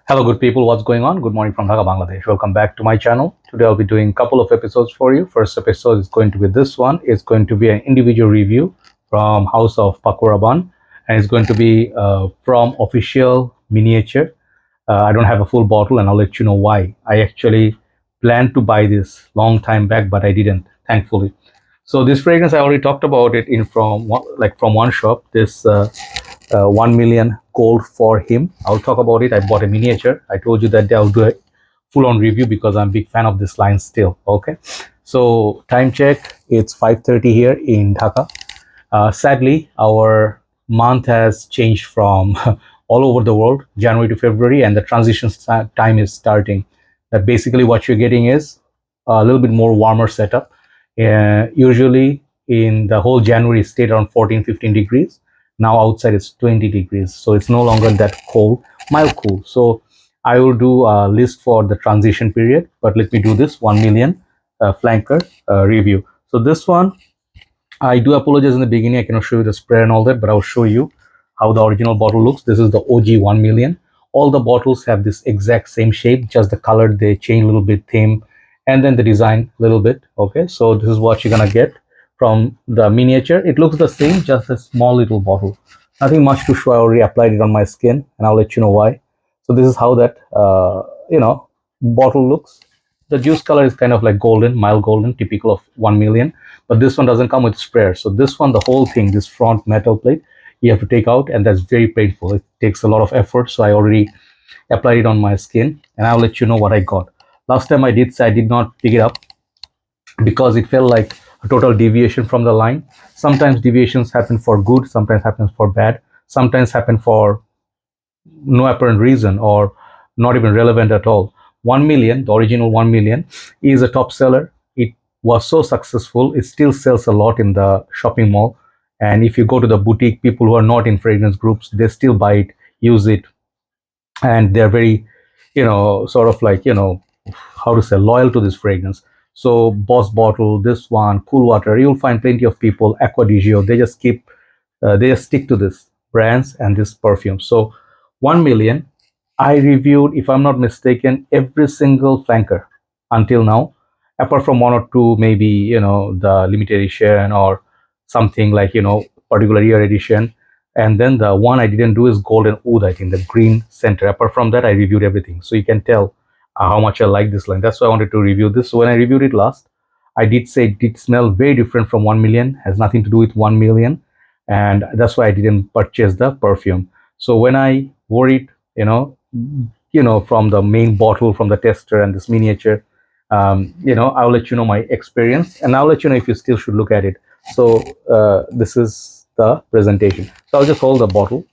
Hello, good people. What's going on? Good morning from Dhaka, Bangladesh. Welcome back to my channel. Today, I'll be doing a couple of episodes for you. First episode is going to be this one. It's going to be an individual review from House of Paco Rabanne, and it's going to be from official miniature. I don't have a full bottle, and I'll let you know why. I actually planned to buy this long time back, but I didn't, thankfully. So this fragrance, I already talked about it in from one shop. This 1 million gold for him. I'll talk about it. I bought a miniature. I told you that I'll do a full-on review because I'm a big fan of this line still. Okay, so time check. It's 5:30 here in Dhaka. Sadly, our month has changed from all over the world, January to February, and the transition time is starting. That basically what you're getting is a little bit more warmer setup. Usually in the whole January, it stayed around 14-15 degrees. Now outside it's 20 degrees, so it's no longer that cold, mild cool. So I will do a list for the transition period, but let me do this 1 million flanker review. So this one, I do apologize in the beginning, I cannot show you the spray and all that, but I'll show you how the original bottle looks. This is the OG 1 million. All the bottles have this exact same shape, just the color they change a little bit, theme, and then the design a little bit. Okay, so this is what you're gonna get from the miniature. It looks the same, just a small little bottle. Nothing much to show. I already applied it on my skin, and I'll let you know why. So this is how that bottle looks. The juice color is kind of like golden, mild golden, typical of 1 million. But this one doesn't come with sprayer. So this one, the whole thing, this front metal plate, you have to take out, and that's very painful. It takes a lot of effort. So I already applied it on my skin, and I'll let you know what I got. Last time I did say I did not pick it up because it felt like a total deviation from the line. Sometimes deviations happen for good, sometimes happens for bad, sometimes happen for no apparent reason or not even relevant at all. 1 million, the original 1 million, is a top seller. It was so successful, it still sells a lot in the shopping mall. And if you go to the boutique, people who are not in fragrance groups, they still buy it, use it, and they're very, sort of like, how to say, loyal to this fragrance. So Boss Bottle, this one, Cool Water, you'll find plenty of people, Aqua di Gio, they just stick to this brands and this perfume. So 1 million, I reviewed, if I'm not mistaken, every single flanker until now, apart from one or two, maybe, the limited edition or something like, particular year edition. And then the one I didn't do is Golden Oud, I think, the green center. Apart from that, I reviewed everything. So you can tell how much I like this line. That's why I wanted to review this. So when I reviewed it last, I did say it did smell very different from 1 million, has nothing to do with 1 million. And that's why I didn't purchase the perfume. So when I wore it, from the main bottle, from the tester and this miniature, I'll let you know my experience, and I'll let you know if you still should look at it. So this is the presentation. So I'll just hold the bottle,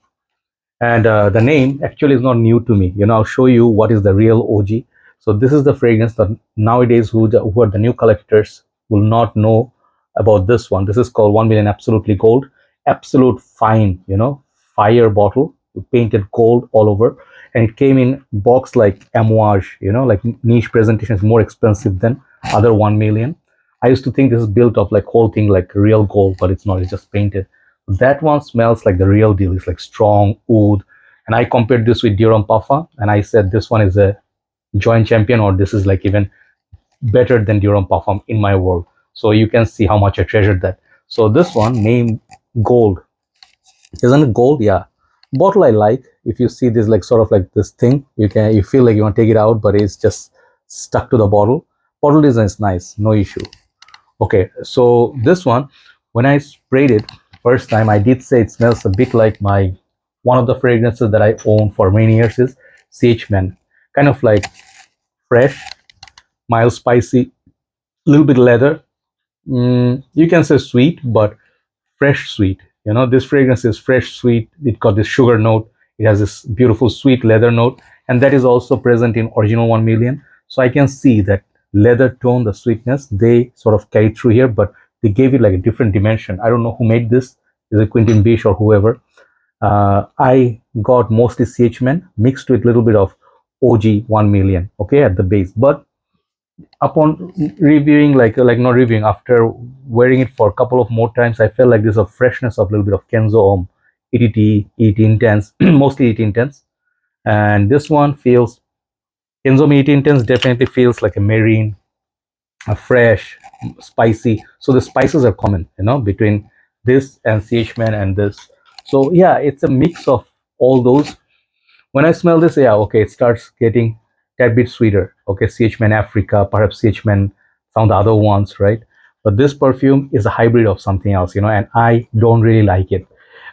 and the name actually is not new to me. I'll show you what is the real OG. So this is the fragrance that nowadays who are the new collectors will not know about this one. This is called 1 million Absolutely Gold, absolute fine, fire bottle, painted gold all over, and it came in box like amouage, like niche presentation is more expensive than other 1 million. I used to think this is built of like whole thing like real gold, but it's not, it's just painted. That one smells like the real deal. It's like strong oud. And I compared this with Durham Puffer, and I said this one is a joint champion, or this is like even better than Durham Parfum in my world. So you can see how much I treasured that. So this one named Gold, isn't it gold? Yeah. Bottle I like. If you see this like sort of like this thing, you feel like you want to take it out, but it's just stuck to the bottle. Bottle design is nice, no issue. Okay, so this one, when I sprayed it first time, I did say it smells a bit like one of the fragrances that I own for many years is CH Man. Kind of like fresh, mild spicy, little bit leather. You can say sweet, but fresh sweet. This fragrance is fresh sweet. It got this sugar note. It has this beautiful sweet leather note, and that is also present in original 1 million. So I can see that leather tone, the sweetness, they sort of carry through here, but they gave it like a different dimension. I don't know who made this. Is it Quentin Bish or whoever? I got mostly CH-Men mixed with a little bit of OG 1 million, okay, at the base. But upon reviewing, like not reviewing, after wearing it for a couple of more times, I felt like there's a freshness of a little bit of Kenzo EDT, ET Intense, mostly ET Intense, And this one feels, Kenzo Meat Intense definitely feels like a marine, a fresh, spicy. So the spices are common, between this and CH Man and this. So yeah, it's a mix of all those. When I smell this, yeah, okay, it starts getting that bit sweeter. Okay, CH Man Africa, perhaps CH Man, some of the other ones, right? But this perfume is a hybrid of something else, and I don't really like it.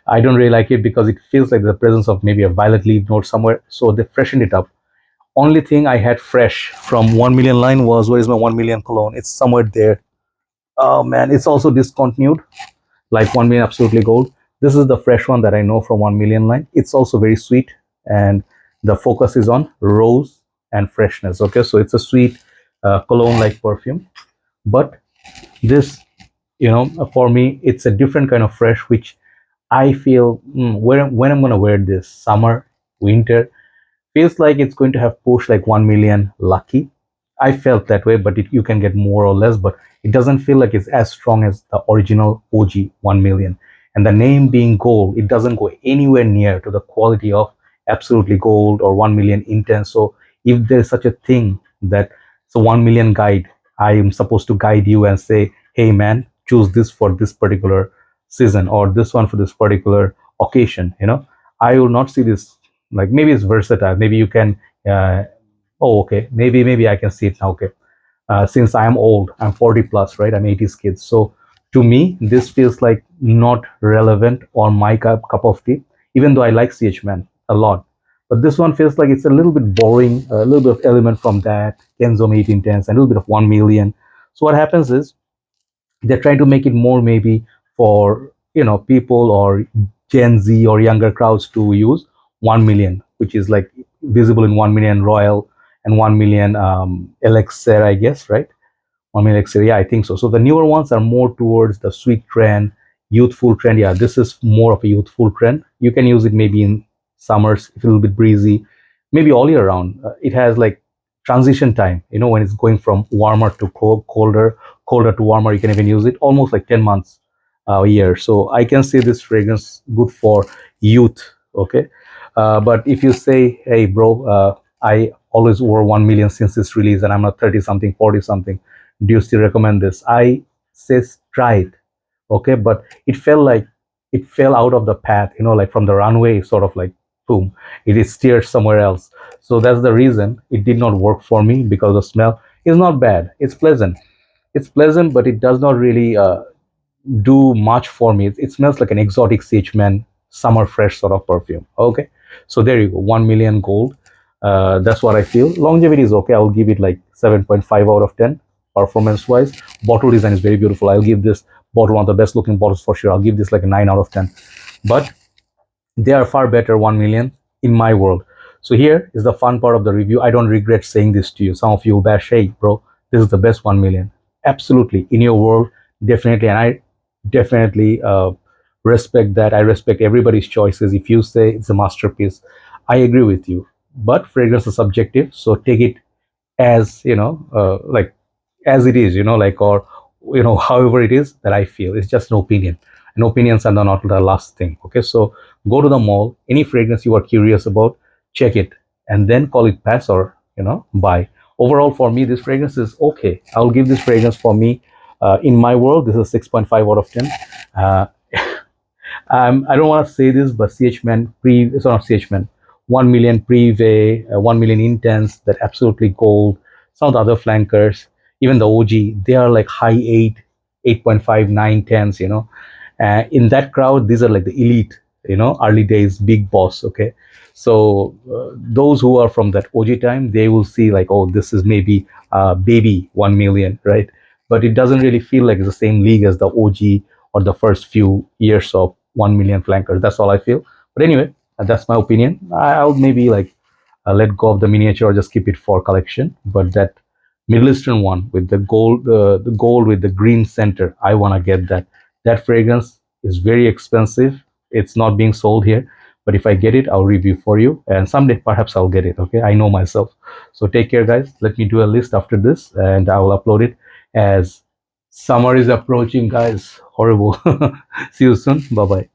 I don't really like it because it feels like the presence of maybe a violet leaf note somewhere. So they freshened it up. Only thing I had fresh from 1 million line was, where is my 1 million cologne? It's somewhere there. Oh man, it's also discontinued, like 1 million absolutely gold. This is the fresh one that I know from 1 million line. It's also very sweet, and the focus is on rose and freshness. Okay, so it's a sweet cologne like perfume. But this, for me, it's a different kind of fresh, which I feel, when I'm gonna wear this summer, winter, feels like it's going to have pushed like 1 million lucky. I felt that way, but you can get more or less, but it doesn't feel like it's as strong as the original OG 1 million. And the name being gold, it doesn't go anywhere near to the quality of absolutely gold or 1 million intense. So if there's such a thing that it's a 1 million guide, I am supposed to guide you and say, hey man, choose this for this particular season, or this one for this particular occasion, I will not see this. Like, maybe it's versatile, maybe you can, oh okay, maybe I can see it now. Okay, since I am old, I'm 40 plus, right? I'm 80s kid. So to me, this feels like not relevant or my cup of tea, even though I like CH Man a lot. But this one feels like it's a little bit boring, a little bit of element from that, Kenzo 1810s, and a little bit of 1 million. So what happens is, they're trying to make it more maybe for, people or Gen Z or younger crowds to use 1 million, which is like visible in 1 million Royal and 1 million Elixir, I guess, right? 1 million Elixir, yeah, I think so. So the newer ones are more towards the sweet trend, youthful trend. Yeah, this is more of a youthful trend. You can use it maybe in summers, if a little bit breezy, maybe all year round. It has like transition time, when it's going from warmer to colder, colder to warmer. You can even use it almost like 10 months a year. So I can say this fragrance good for youth. Okay, but if you say, hey bro, I always wore 1 million since its release, and I'm not 30 something, 40 something, do you still recommend this? I says try it. Okay, but it felt like it fell out of the path, like from the runway, sort of like boom, it is steered somewhere else. So that's the reason it did not work for me, because the smell is not bad, it's pleasant. It's pleasant, but it does not really do much for me. It smells like an exotic CH Man summer fresh sort of perfume. Okay, so there you go, 1 million gold. That's what I feel. Longevity is okay. I'll give it like 7.5 out of 10. Performance wise, bottle design is very beautiful. I'll give this bottle one of the best looking bottles for sure. I'll give this like a 9 out of 10. But they are far better 1 million in my world. So here is the fun part of the review. I don't regret saying this to you. Some of you will bash, hey bro, this is the best 1 million. Absolutely, in your world, definitely. And I definitely respect that. I respect everybody's choices. If you say it's a masterpiece, I agree with you. But fragrance is subjective, so take it as, like as it is, like, or however it is that I feel. It's just an opinion, and opinions are not the last thing. Okay, so go to the mall, any fragrance you are curious about, check it, and then call it pass, or buy. Overall, for me, this fragrance is okay. I'll give this fragrance, for me, in my world, this is 6.5 out of 10. uh, I don't want to say this, but CH Man pre, so not CH Man, 1 million Privé, 1 million Intense, that absolutely gold. Some of the other flankers, even the OG, they are like high 8, 8.5, 9, 10s, in that crowd, these are like the elite, early days, big boss. Okay. So those who are from that OG time, they will see like, oh, this is maybe baby 1 million, right? But it doesn't really feel like it's the same league as the OG or the first few years of 1 million flankers. That's all I feel. But anyway, that's my opinion. I'll maybe like let go of the miniature or just keep it for collection. But that Middle Eastern one with the gold with the green center, I want to get that. That fragrance is very expensive. It's not being sold here. But if I get it, I'll review for you. And someday, perhaps I'll get it. Okay, I know myself. So take care, guys. Let me do a list after this, and I will upload it as summer is approaching, guys. Horrible. See you soon. Bye bye.